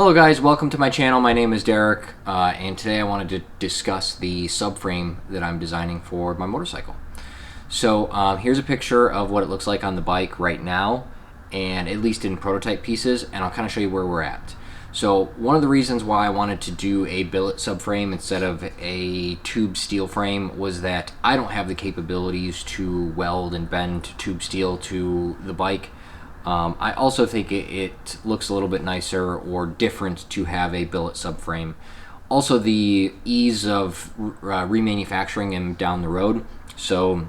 Hello guys, welcome to my channel. My name is Derek, and today I wanted to discuss the subframe that I'm designing for my motorcycle. So here's a picture of what it looks like on the bike right now, and at least in prototype pieces, and I'll kind of show you where we're at. So one of the reasons why I wanted to do a billet subframe instead of a tube steel frame was that I don't have the capabilities to weld and bend tube steel to the bike. I also think it looks a little bit nicer or different to have a billet subframe. Also, the ease of remanufacturing them down the road. So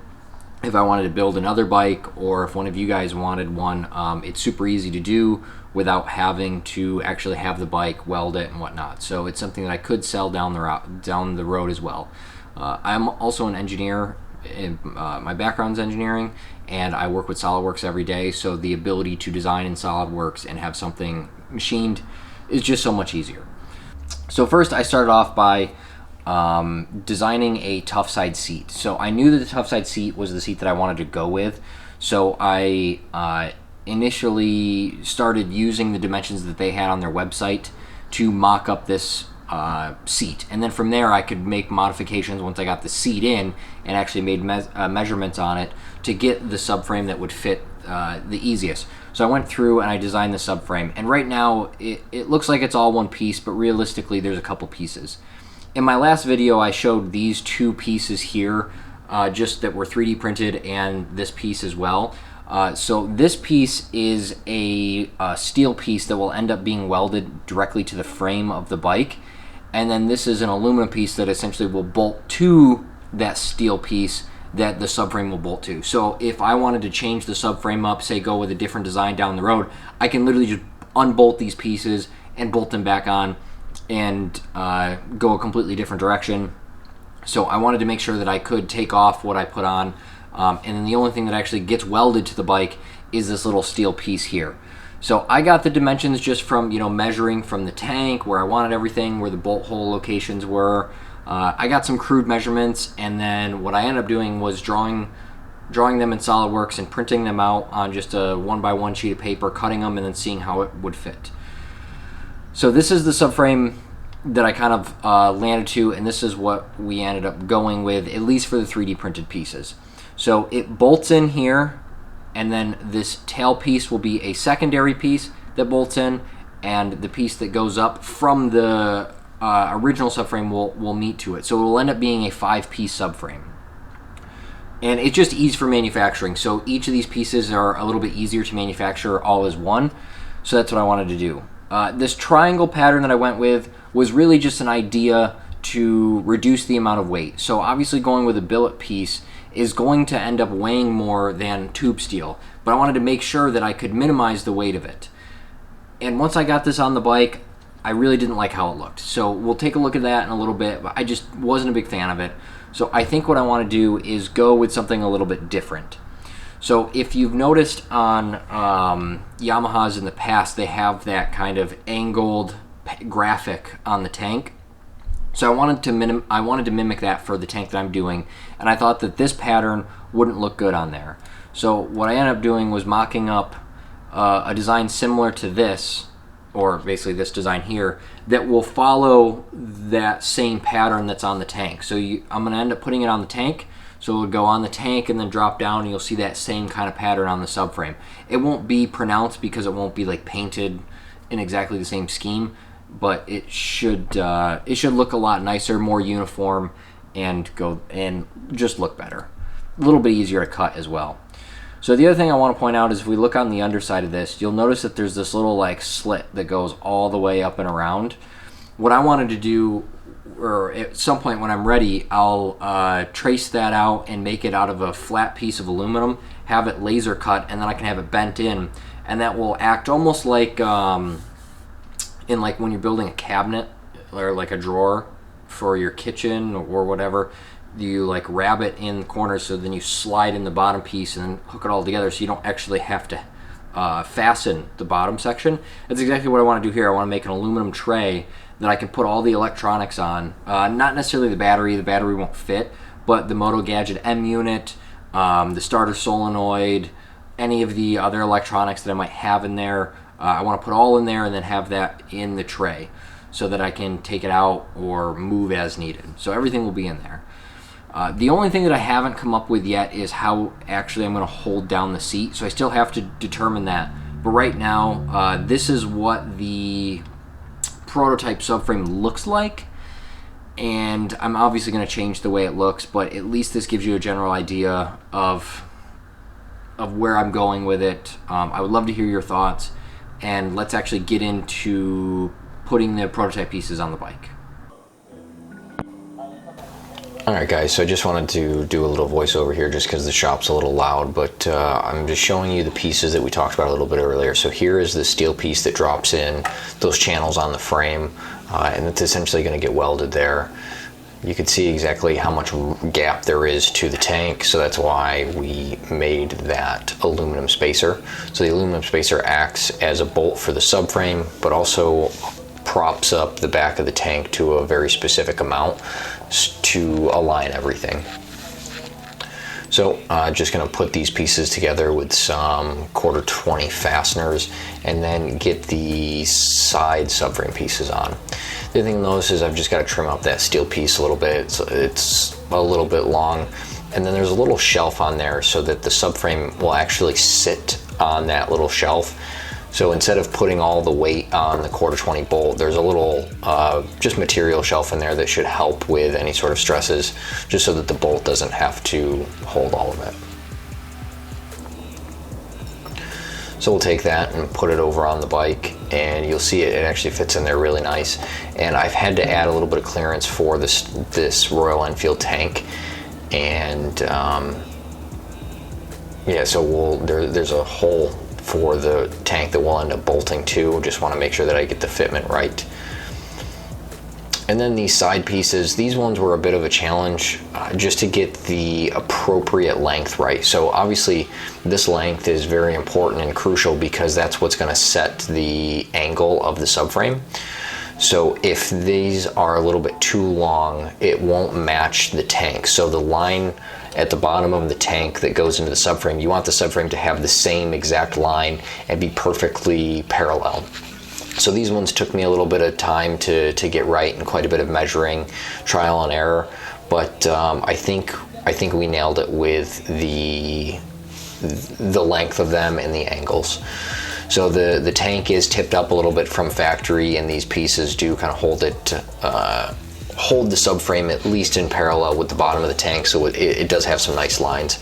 if I wanted to build another bike, or if one of you guys wanted one, it's super easy to do without having to actually have the bike, weld it, and whatnot. So it's something that I could sell down the road as well. I'm also an engineer. My background's engineering, and I work with SolidWorks every day, so the ability to design in SolidWorks and have something machined is just so much easier. So first I started off by designing a tough side seat. So I knew that the tough side seat was the seat that I wanted to go with, so I initially started using the dimensions that they had on their website to mock up this seat, and then from there I could make modifications once I got the seat in and actually made measurements on it to get the subframe that would fit the easiest. So I went through and I designed the subframe, and right now it looks like it's all one piece, but realistically there's a couple pieces. In my last video I showed these two pieces here just that were 3D printed, and this piece as well. So this piece is a steel piece that will end up being welded directly to the frame of the bike. And then this is an aluminum piece that essentially will bolt to that steel piece that the subframe will bolt to. So if I wanted to change the subframe up, say go with a different design down the road, I can literally just unbolt these pieces and bolt them back on and go a completely different direction. So I wanted to make sure that I could take off what I put on, and then the only thing that actually gets welded to the bike is this little steel piece here. So I got the dimensions just from, measuring from the tank where I wanted everything, where the bolt hole locations were. I got some crude measurements, and then what I ended up doing was drawing them in SolidWorks and printing them out on just a 1x1 sheet of paper, cutting them, and then seeing how it would fit. So this is the subframe that I kind of landed to, and this is what we ended up going with, at least for the 3D printed pieces. So it bolts in here, and then this tail piece will be a secondary piece that bolts in, and the piece that goes up from the original subframe will meet to it. So it will end up being a 5-piece subframe. And it's just ease for manufacturing. So each of these pieces are a little bit easier to manufacture all as one. So that's what I wanted to do. This triangle pattern that I went with was really just an idea to reduce the amount of weight. So obviously going with a billet piece is going to end up weighing more than tube steel, but I wanted to make sure that I could minimize the weight of it. And once I got this on the bike, I really didn't like how it looked. So we'll take a look at that in a little bit, but I just wasn't a big fan of it. So I think what I want to do is go with something a little bit different. So if you've noticed on Yamahas in the past, they have that kind of angled graphic on the tank. So I wanted to mimic that for the tank that I'm doing, and I thought that this pattern wouldn't look good on there. So what I ended up doing was mocking up a design similar to this, or basically this design here, that will follow that same pattern that's on the tank. So I'm going to end up putting it on the tank, so it would go on the tank and then drop down, and you'll see that same kind of pattern on the subframe. It won't be pronounced because it won't be like painted in exactly the same scheme, but it should look a lot nicer, more uniform, and just look better. A little bit easier to cut as well. So the other thing I want to point out is if we look on the underside of this, you'll notice that there's this little like slit that goes all the way up and around. What I wanted to do, or at some point when I'm ready, I'll trace that out and make it out of a flat piece of aluminum, have it laser cut, and then I can have it bent in, and that will act almost like in like when you're building a cabinet or like a drawer for your kitchen or whatever. You like wrap it in corners, so then you slide in the bottom piece and then hook it all together, so you don't actually have to fasten the bottom section. That's exactly what I want to do here. I want to make an aluminum tray that I can put all the electronics on. Not necessarily the battery won't fit, but the Moto Gadget M unit, the starter solenoid, any of the other electronics that I might have in there, I want to put all in there and then have that in the tray so that I can take it out or move as needed. So everything will be in there. The only thing that I haven't come up with yet is how actually I'm going to hold down the seat. So I still have to determine that. But right now, this is what the prototype subframe looks like. And I'm obviously going to change the way it looks, but at least this gives you a general idea of where I'm going with it. I would love to hear your thoughts, and let's actually get into putting the prototype pieces on the bike. Alright guys, so I just wanted to do a little voiceover here just because the shop's a little loud, but I'm just showing you the pieces that we talked about a little bit earlier. So here is the steel piece that drops in those channels on the frame, and it's essentially going to get welded there. You can see exactly how much gap there is to the tank, so that's why we made that aluminum spacer. So the aluminum spacer acts as a bolt for the subframe, but also props up the back of the tank to a very specific amount to align everything. So just going to put these pieces together with some 1/4-20 fasteners and then get the side subframe pieces on. The other thing you'll notice is I've just got to trim up that steel piece a little bit. It's a little bit long, and then there's a little shelf on there so that the subframe will actually sit on that little shelf. So instead of putting all the weight on the 1/4-20 bolt, there's a little just material shelf in there that should help with any sort of stresses, just so that the bolt doesn't have to hold all of it. So we'll take that and put it over on the bike, and you'll see it actually fits in there really nice. And I've had to add a little bit of clearance for this Royal Enfield tank, and yeah, so there's a hole for the tank that we'll end up bolting to. Just want to make sure that I get the fitment right. And then these side pieces, these ones were a bit of a challenge just to get the appropriate length right. So obviously this length is very important and crucial because that's what's going to set the angle of the subframe. So if these are a little bit too long, it won't match the tank. So the line at the bottom of the tank that goes into the subframe, you want the subframe to have the same exact line and be perfectly parallel. So these ones took me a little bit of time to get right, and quite a bit of measuring, trial and error, but I think we nailed it with the length of them and the angles. So the tank is tipped up a little bit from factory, and these pieces do kind of hold the subframe at least in parallel with the bottom of the tank, so it does have some nice lines.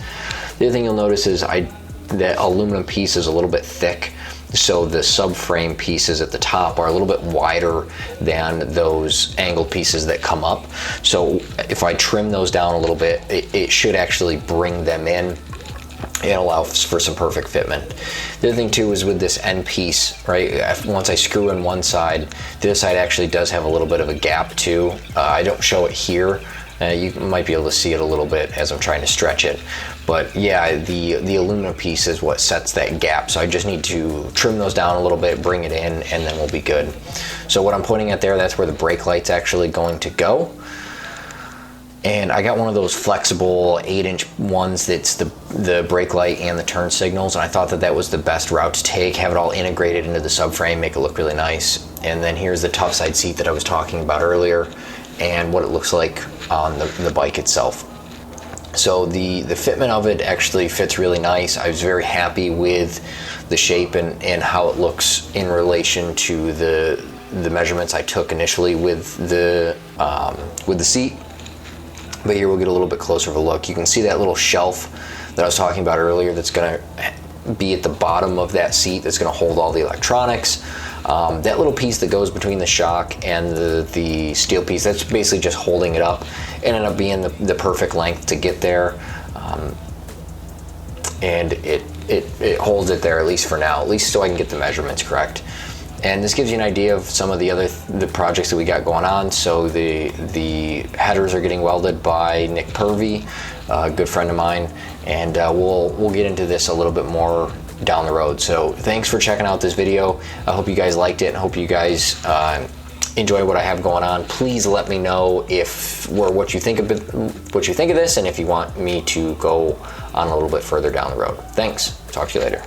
The other thing you'll notice is the aluminum piece is a little bit thick, so the subframe pieces at the top are a little bit wider than those angled pieces that come up. So if I trim those down a little bit, it should actually bring them in and allow for some perfect fitment. The other thing too is with this end piece, right? Once I screw in one side, the other side actually does have a little bit of a gap too. I don't show it here. You might be able to see it a little bit as I'm trying to stretch it. But yeah, the aluminum piece is what sets that gap. So I just need to trim those down a little bit, bring it in, and then we'll be good. So what I'm pointing at there, that's where the brake light's actually going to go. And I got one of those flexible 8-inch ones that's the brake light and the turn signals, and I thought that was the best route to take, have it all integrated into the subframe, make it look really nice. And then here's the tough side seat that I was talking about earlier, and what it looks like on the bike itself. So the fitment of it actually fits really nice. I was very happy with the shape and how it looks in relation to the measurements I took initially with the seat. But here we'll get a little bit closer of a look. You can see that little shelf that I was talking about earlier that's going to be at the bottom of that seat that's going to hold all the electronics. That little piece that goes between the shock and the steel piece, that's basically just holding it up. It ended up being the perfect length to get there. And it holds it there, at least for now, at least so I can get the measurements correct. And this gives you an idea of some of the projects that we got going on. So the headers are getting welded by Nick Purvey, a good friend of mine, and we'll get into this a little bit more down the road. So thanks for checking out this video. I hope you guys liked it, and hope you guys enjoy what I have going on. Please let me know what you think of this, and if you want me to go on a little bit further down the road. Thanks. Talk to you later.